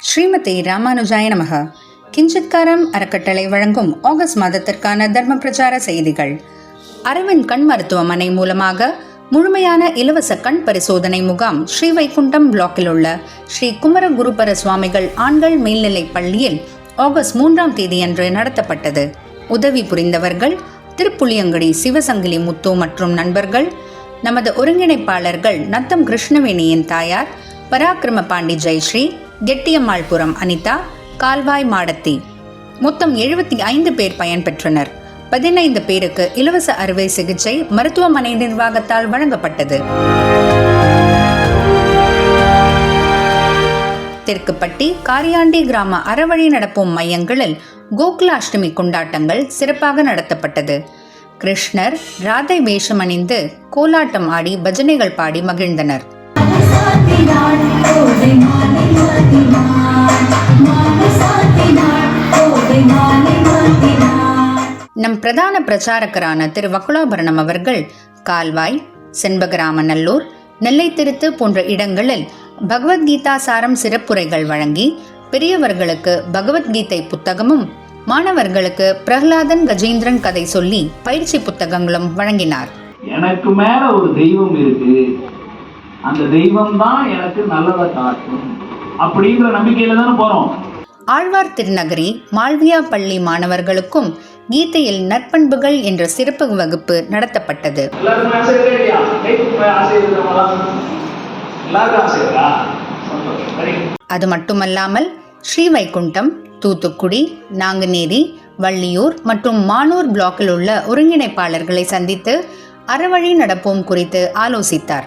ஸ்ரீமதி ராமானுஜாய நமக. கிஞ்சித்காரம் அறக்கட்டளை வழங்கும் ஆகஸ்ட் மாதத்திற்கான தர்ம பிரச்சார செய்திகள். அரவிந்த் கண் மருத்துவமனை மூலமாக முழுமையான இலவச கண் பரிசோதனை முகாம் ஸ்ரீவைகுண்டம் பிளாக்கில் உள்ள ஸ்ரீ குமரகுருபர சுவாமிகள் ஆண்கள் மேல்நிலைப் பள்ளியில் ஆகஸ்ட் 3ஆம் தேதியன்று நடத்தப்பட்டது. உதவி புரிந்தவர்கள் திருப்புளியங்குடி சிவசங்கிலி முத்து மற்றும் நண்பர்கள். நமது ஒருங்கிணைப்பாளர்கள் நத்தம் கிருஷ்ணவேணியின் தாயார், பராக்கிரம பாண்டி ஜெயஸ்ரீ, கெட்டியம்மாள்புரம் அனிதா, கால்வாய் மாடத்தி. மொத்தம் 75 பேர் பயன்பெற்றனர். 15 பேருக்கு இலவச அறுவை சிகிச்சை மருத்துவமனை நிர்வாகத்தால் வழங்கப்பட்டது. தெற்குப்பட்டி, காரியாண்டி கிராம அறவழி நடப்போம் மையங்களில் கோகுலாஷ்டமி கொண்டாட்டங்கள் சிறப்பாக நடத்தப்பட்டது. கிருஷ்ணர் ராதை வேஷம் அணிந்து கோலாட்டம் ஆடி பஜனைகள் பாடி மகிழ்ந்தனர். நம் பிரதான பிரச்சாரகரான திரு வக்குலாபரணம் அவர்கள் கால்வாய், செண்பகராமநல்லூர், நெல்லை திருத்து போன்ற இடங்களில் பகவத்கீதா சாரம் சிறப்புரைகள் வழங்கி பெரியவர்களுக்கு பகவத்கீதை புத்தகமும், மாணவர்களுக்கு பிரகலாதன் கஜேந்திரன் கதை சொல்லி பயிற்சி புத்தகங்களும் வழங்கினார். எனக்கு மேல ஒரு தெய்வம் இருக்கு, அந்த தெய்வம் தான் எனக்கு நல்லதை காட்டும் அப்படிங்கிற நம்பிக்கையில தானே போறோம். ஆழ்வார் திருநகரி மால்வியா பள்ளி மாணவர்களுக்கும் கீதையில் நற்பண்புகள் என்ற சிறப்பு வகுப்பு நடத்தப்பட்டது. அது மட்டுமல்லாமல் ஸ்ரீவைகுண்டம், தூத்துக்குடி, நாங்குநேரி, வள்ளியூர் மற்றும் மானூர் பிளாக்கில் உள்ள ஒருங்கிணைப்பாளர்களை சந்தித்து அறவழி நடப்போம் குறித்து ஆலோசித்தார்.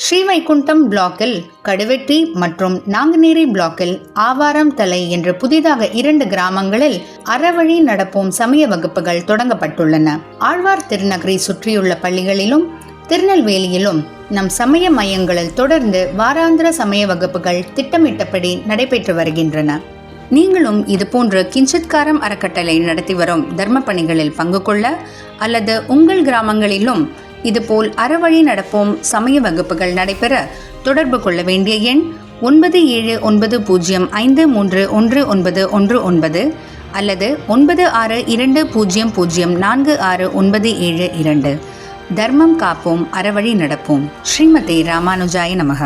ஸ்ரீவைகுண்டம் பிளாக்கில் கடுவெட்டி மற்றும் நாங்குநேரி பிளாக்கில் ஆவாரம் தலை என்று புதிதாக 2 கிராமங்களில் அறவழி நடப்போம் சமய வகுப்புகள் தொடங்கப்பட்டுள்ளன. ஆழ்வார் திருநகரை சுற்றியுள்ள பள்ளிகளிலும் திருநெல்வேலியிலும் நம் சமய மையங்களில் தொடர்ந்து வாராந்திர சமய வகுப்புகள் திட்டமிட்டபடி நடைபெற்று வருகின்றன. நீங்களும் இதுபோன்று கிஞ்சித்காரம் அறக்கட்டளை நடத்தி வரும் தர்ம பணிகளில் பங்கு கொள்ள அல்லது உங்கள் கிராமங்களிலும் இதுபோல் அறவழி நடப்போம் சமய வகுப்புகள் நடைபெற தொடர்பு கொள்ள வேண்டிய எண் 9795311919 அல்லது 9620046972. தர்மம் காப்போம், அறவழி நடப்போம். ஸ்ரீமதி ராமானுஜாய நமக.